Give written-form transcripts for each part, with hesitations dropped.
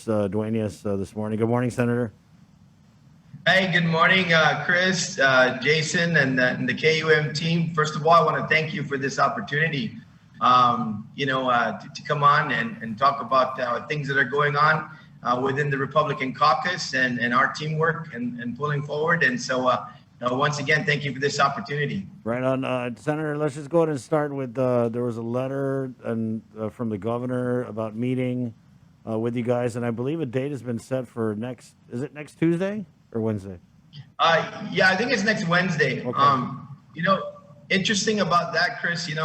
Duenas this morning. Good morning, Senator. Hey, good morning, Chris, Jason, and the KUM team. First of all, I want to thank you for this opportunity, to come on and talk about things that are going on within the Republican caucus and our teamwork and pulling forward. And so, once again, thank you for this opportunity. Right on. Senator, let's just go ahead and start with there was a letter from the governor about meeting with you guys, and I believe a date has been set for next Tuesday or Wednesday? Yeah, I think it's next Wednesday. Okay. Interesting about that, Chris, the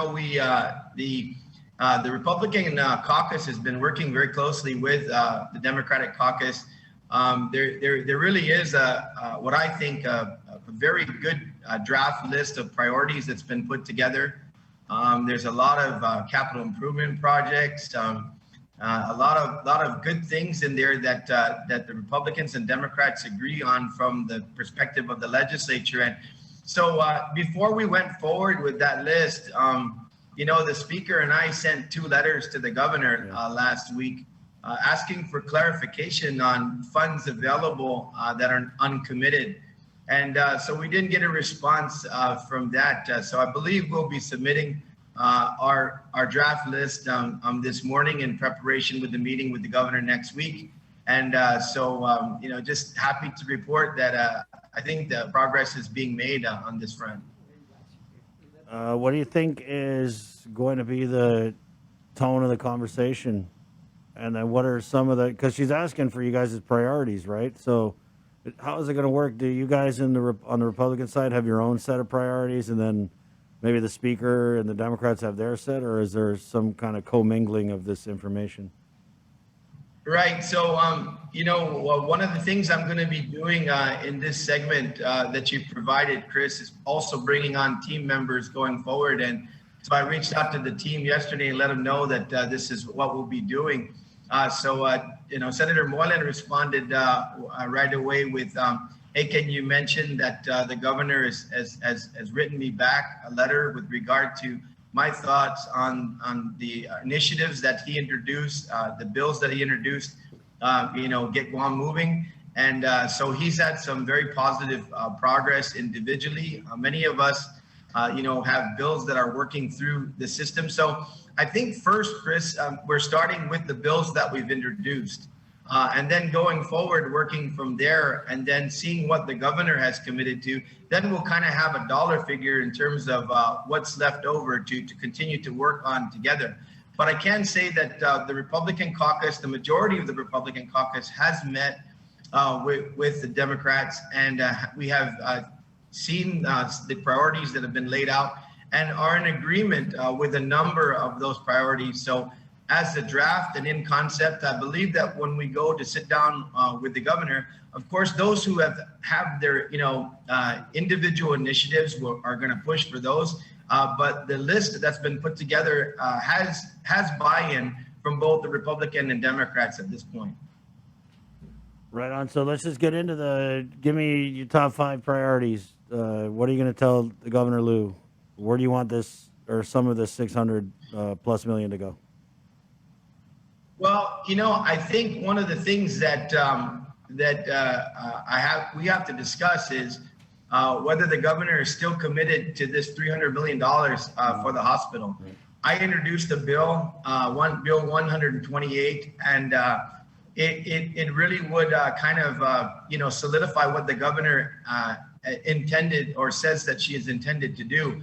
Republican caucus has been working very closely with the Democratic caucus. There really is what I think a very good draft list of priorities that's been put together. There's a lot of capital improvement projects, a lot of good things in there that the Republicans and Democrats agree on from the perspective of the legislature. And so before we went forward with that list, the speaker and I sent 2 letters to the governor last week asking for clarification on funds available that are uncommitted. And so we didn't get a response from that. So I believe we'll be submitting our draft list this morning in preparation with the meeting with the governor next week. And just happy to report that I think the progress is being made on this front. What do you think is going to be the tone of the conversation? And then what are some of because she's asking for you guys' priorities, right? So how is it going to work? Do you guys on the Republican side have your own set of priorities, and then maybe the speaker and the Democrats have their set, or is there some kind of commingling of this information? Right. So, one of the things I'm going to be doing in this segment that you provided, Chris, is also bringing on team members going forward. And so I reached out to the team yesterday and let them know that this is what we'll be doing. Senator Moylan responded right away with, hey, can you mention that the governor has written me back a letter with regard to my thoughts on the initiatives that he introduced, the bills that he introduced, get Guam moving. And so he's had some very positive progress individually. Many of us, have bills that are working through the system. So I think first, Chris, we're starting with the bills that we've introduced. And then going forward, working from there, and then seeing what the governor has committed to, then we'll kind of have a dollar figure in terms of what's left over to continue to work on together. But I can say that the Republican caucus, the majority of the Republican caucus has met with the Democrats, and we have seen the priorities that have been laid out and are in agreement with a number of those priorities. So as a draft and in concept, I believe that when we go to sit down with the governor, of course, those who have their individual initiatives are going to push for those. But the list that's been put together has buy-in from both the Republican and Democrats at this point. Right on. So let's just get into give me your top 5 priorities. What are you going to tell the Governor Lou? Where do you want this or some of this $600 plus million to go? Well, I think one of the things that we have to discuss is whether the governor is still committed to this $300 million for the hospital. Right. I introduced a bill, Bill 128, and it really would kind of solidify what the governor intended or says that she has intended to do.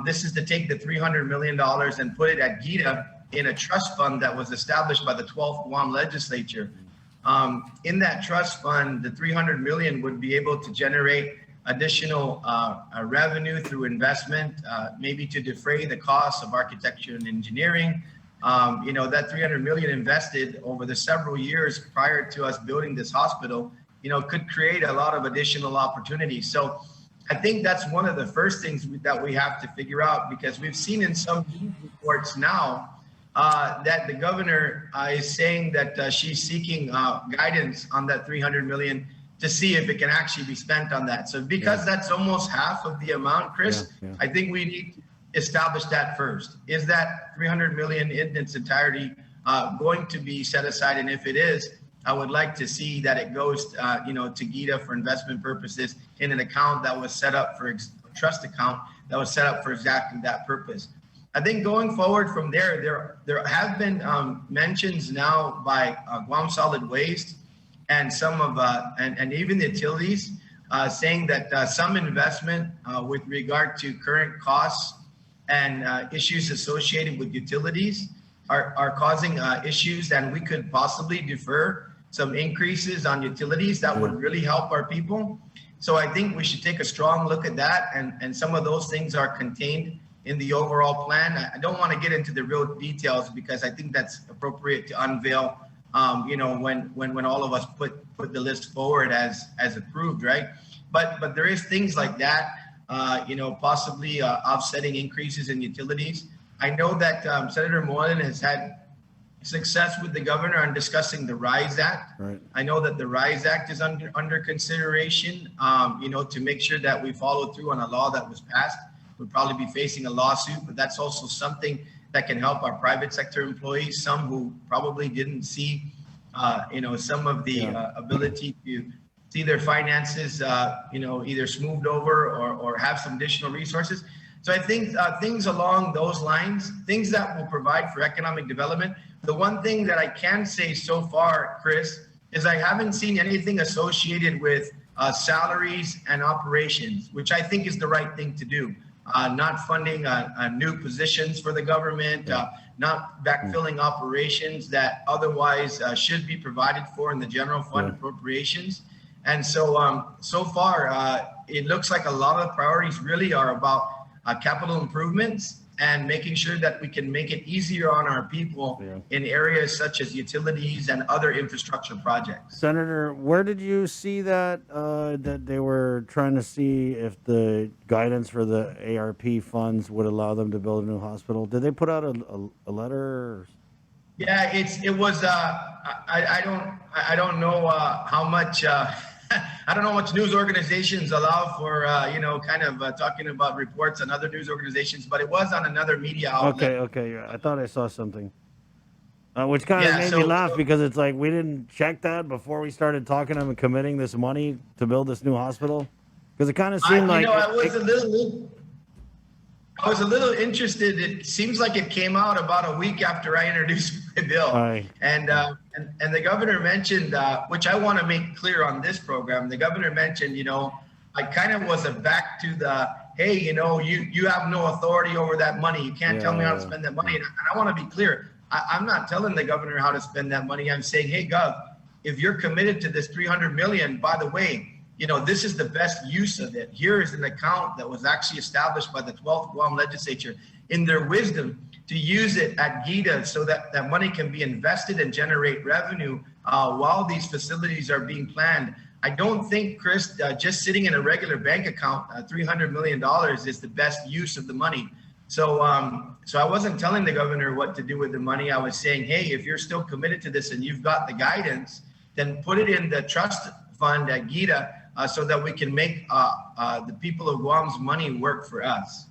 This is to take the $300 million and put it at GITA in a trust fund that was established by the 12th Guam legislature. In that trust fund, the $300 million would be able to generate additional revenue through investment, maybe to defray the costs of architecture and engineering. That $300 million invested over the several years prior to us building this hospital, could create a lot of additional opportunities. So I think that's one of the first things that we have to figure out, because we've seen in some reports now that the governor is saying that she's seeking guidance on that $300 million to see if it can actually be spent on that. So because that's almost half of the amount, Chris, I think we need to establish that first. Is that $300 million in its entirety going to be set aside? And if it is, I would like to see that it goes, to GITA for investment purposes in an account that was set up for trust account that was set up for exactly that purpose. I think going forward from there have been mentions now by Guam Solid Waste and some of and even the utilities saying that some investment with regard to current costs and issues associated with utilities are causing issues, and we could possibly defer some increases on utilities that would really help our people. So I think we should take a strong look at that, and some of those things are contained in the overall plan. I don't want to get into the real details because I think that's appropriate to unveil, when all of us put the list forward as approved, right? But there is things like that, possibly offsetting increases in utilities. I know that Senator Moylan has had success with the governor on discussing the RISE Act. Right. I know that the RISE Act is under consideration, to make sure that we follow through on a law that was passed. We'll probably be facing a lawsuit, but that's also something that can help our private sector employees, some who probably didn't see, some of the ability to see their finances, either smoothed over or have some additional resources. So I think things along those lines, things that will provide for economic development. The one thing that I can say so far, Chris, is I haven't seen anything associated with salaries and operations, which I think is the right thing to do. Not funding new positions for the government, not backfilling operations that otherwise should be provided for in the general fund appropriations. And so, so far, it looks like a lot of the priorities really are about capital improvements and making sure that we can make it easier on our people in areas such as utilities and other infrastructure projects. Senator, where did you see that that they were trying to see if the guidance for the ARP funds would allow them to build a new hospital? Did they put out a letter? Or? Yeah, it was. I don't know how much. I don't know what news organizations allow for, talking about reports on other news organizations, but it was on another media outlet. Okay. I thought I saw something. Which kind of made me laugh because it's like we didn't check that before we started talking to them and committing this money to build this new hospital. Because it kind of seemed like... I was a little interested. It seems like it came out about a week after I introduced my bill. And the governor mentioned, which I want to make clear on this program, the governor mentioned, I kind of was a back to the, hey, you have no authority over that money. You can't tell me how to spend that money. And I want to be clear. I'm not telling the governor how to spend that money. I'm saying, hey, Gov, if you're committed to this $300 million, by the way, this is the best use of it. Here is an account that was actually established by the 12th Guam legislature in their wisdom to use it at GITA so that that money can be invested and generate revenue while these facilities are being planned. I don't think, Chris, just sitting in a regular bank account, $300 million is the best use of the money. So I wasn't telling the governor what to do with the money. I was saying, hey, if you're still committed to this and you've got the guidance, then put it in the trust fund at GITA so that we can make the people of Guam's money work for us.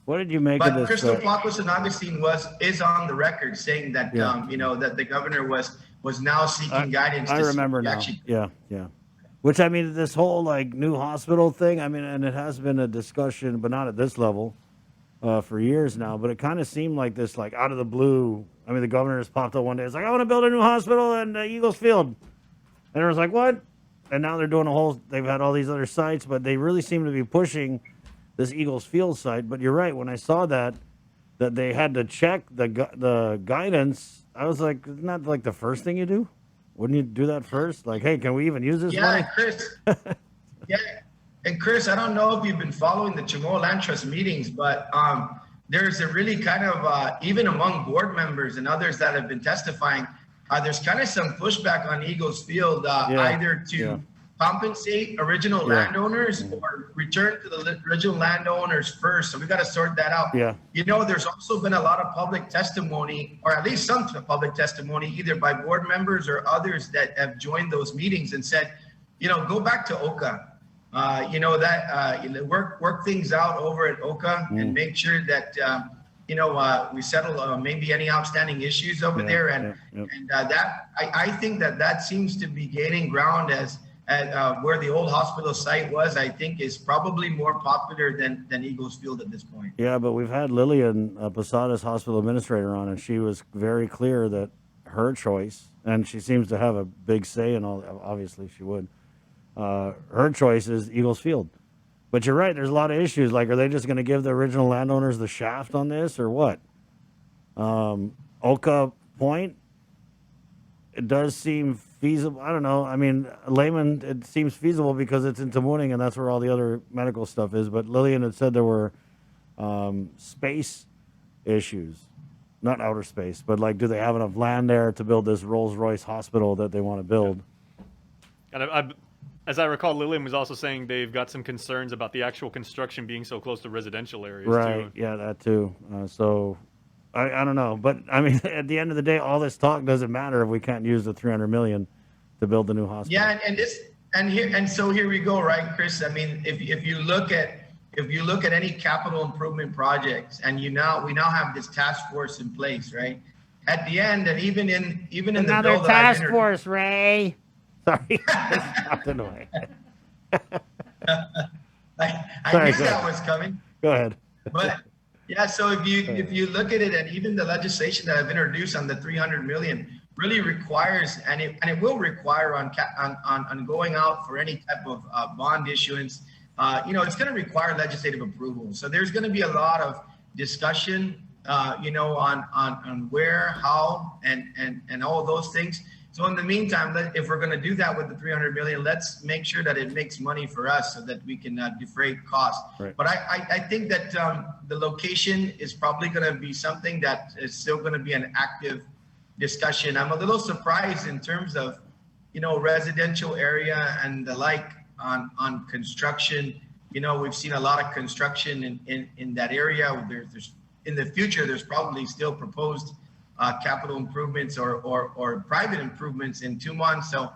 What did you make of this? Crystal Placos and Augustine is on the record saying that that the governor was now seeking guidance. I remember now. Yeah. Which I mean, this whole new hospital thing. I mean, and it has been a discussion, but not at this level, for years now. But it kind of seemed like this, out of the blue. I mean, the governor just popped up one day. It's like, I want to build a new hospital in Eagles Field, and everyone's like, what? And now they're doing they've had all these other sites, but they really seem to be pushing this Eagles Field site. But you're right. When I saw that they had to check the guidance, I was like, isn't that the first thing you do? Wouldn't you do that first? Like, hey, can we even use this money? Chris. And Chris, I don't know if you've been following the Chamorro Land Trust meetings, but there's a really kind of, even among board members and others that have been testifying, there's kind of some pushback on Eagles Field, either to compensate original landowners or return to the original landowners first. So we got to sort that out. There's also been a lot of public testimony, or at least some public testimony, either by board members or others that have joined those meetings and said, go back to OCA. Work things out over at OCA and make sure that we settle maybe any outstanding issues over there, and that I think that seems to be gaining ground as where the old hospital site was. I think is probably more popular than Eagles Field at this point. Yeah, but we've had Lillian Posada's hospital administrator on, and she was very clear that her choice, and she seems to have a big say in all. Obviously, she would. Her choice is Eagles Field. But you're right. There's a lot of issues. Like, are they just going to give the original landowners the shaft on this, or what? Oka Point. It does seem feasible. I don't know. I mean, layman, it seems feasible because it's in Tamuning, and that's where all the other medical stuff is. But Lillian had said there were space issues, not outer space, but like, do they have enough land there to build this Rolls-Royce hospital that they want to build? And as I recall, Lillian was also saying they've got some concerns about the actual construction being so close to residential areas, right, too. Yeah, that too. So I don't know. But, I mean, at the end of the day, all this talk doesn't matter if we can't use the $300 million to build the new hospital. Yeah, so here we go, right, Chris? I mean, if you look at any capital improvement projects, and we now have this task force in place, right? At the end, and even in another the bill task force, Ray. Sorry, out the way. I knew that was coming. Go ahead. But yeah, so if you look at it, and even the legislation that I've introduced on the 300 million really requires, and it will require on going out for any type of bond issuance. It's going to require legislative approval. So there's going to be a lot of discussion, on where, how, and all of those things. So in the meantime, if we're going to do that with the 300 million, let's make sure that it makes money for us so that we can defray costs. Right. But I think that the location is probably going to be something that is still going to be an active discussion. I'm a little surprised in terms of, residential area and the like on construction. We've seen a lot of construction in that area. There's in the future, there's probably still proposed capital improvements or private improvements in Tumon. So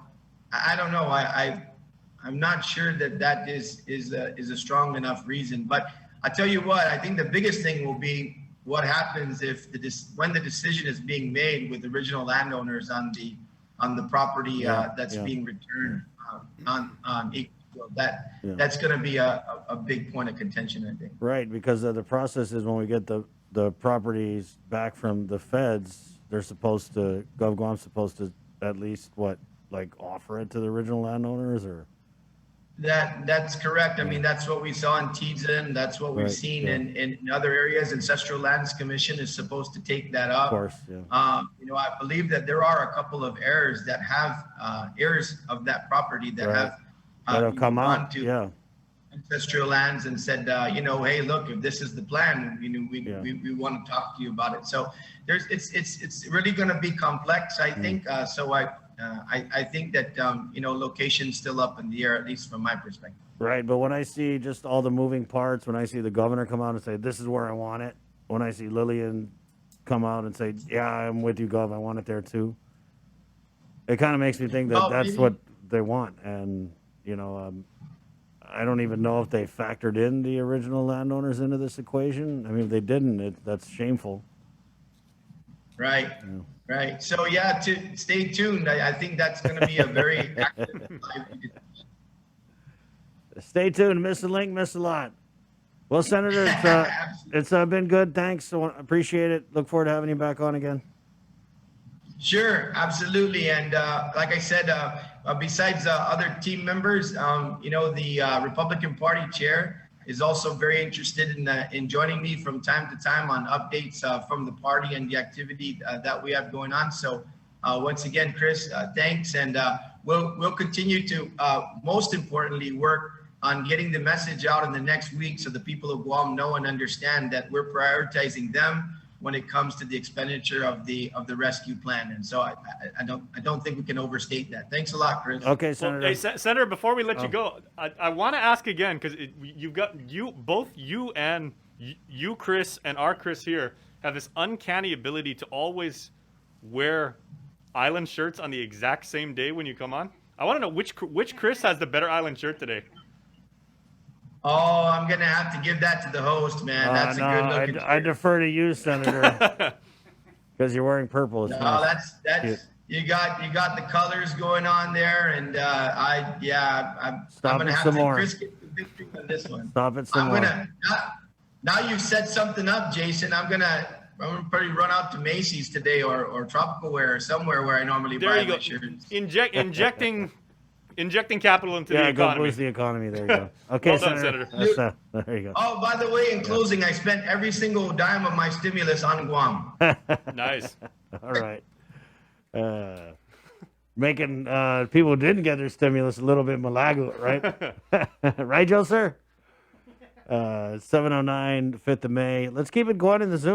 I don't know. I'm not sure that is a strong enough reason. But I tell you what, I think the biggest thing will be what happens if when the decision is being made with original landowners on the property that's being returned on Eagle. That's going to be a big point of contention, I think. Right, because the process is when we get the properties back from the feds, GovGuam's supposed to at least offer it to the original landowners, or? That's correct. I mean, that's what we saw in Teason. That's what we've seen in other areas. Ancestral Lands Commission is supposed to take that up. Of course, yeah. I believe that there are a couple of heirs that have heirs of that property that have come gone out, to ancestral lands and said, hey, look, if this is the plan, we want to talk to you about it. So it's really going to be complex, I think. So I think that location's still up in the air, at least from my perspective. Right, but when I see just all the moving parts, when I see the governor come out and say, this is where I want it, when I see Lillian come out and say, yeah, I'm with you, Gov, I want it there too, it kind of makes me think that that's what they want. And, I don't even know if they factored in the original landowners into this equation. I mean, if they didn't, that's shameful. Right. Yeah. Right. So stay tuned. I think that's going to be a very active. Stay tuned. Miss a link, miss a lot. Well, Senator, it's been good. Thanks. So appreciate it. Look forward to having you back on again. Sure, absolutely. And like I said, besides other team members, the Republican Party chair is also very interested in joining me from time to time on updates from the party and the activity that we have going on. So once again, Chris, thanks. And we'll continue to, most importantly, work on getting the message out in the next week so the people of Guam know and understand that we're prioritizing them when it comes to the expenditure of the rescue plan. And so I don't think we can overstate that. Thanks a lot, Chris. Okay, Senator. Well, hey, Senator, before we let you go, I want to ask again, because you've got both you, Chris, and our Chris here have this uncanny ability to always wear island shirts on the exact same day when you come on. I want to know which Chris has the better island shirt today. Oh, I'm gonna have to give that to the host, man. That's No, a good looking. I defer to you, Senator, because you're wearing purple. It's No, nice. that's you got the colors going on there, and I'm Stop gonna it have some to more. Chris get the victory on this one. Stop it some I'm more. gonna now you've set something up, Jason. I'm gonna probably run out to Macy's today or Tropical Wear or somewhere where I normally There buy you my go. shirts. Injecting capital into the Yeah, go economy. boost the economy. There you go. Okay, Well done, Senator. Senator. There you go. Oh, by the way, in closing, I spent every single dime of my stimulus on Guam. Nice. All right. Making people who didn't get their stimulus a little bit malago, right? Right, Joe, sir? 7:09, 5th of May. Let's keep it going in the Zoom.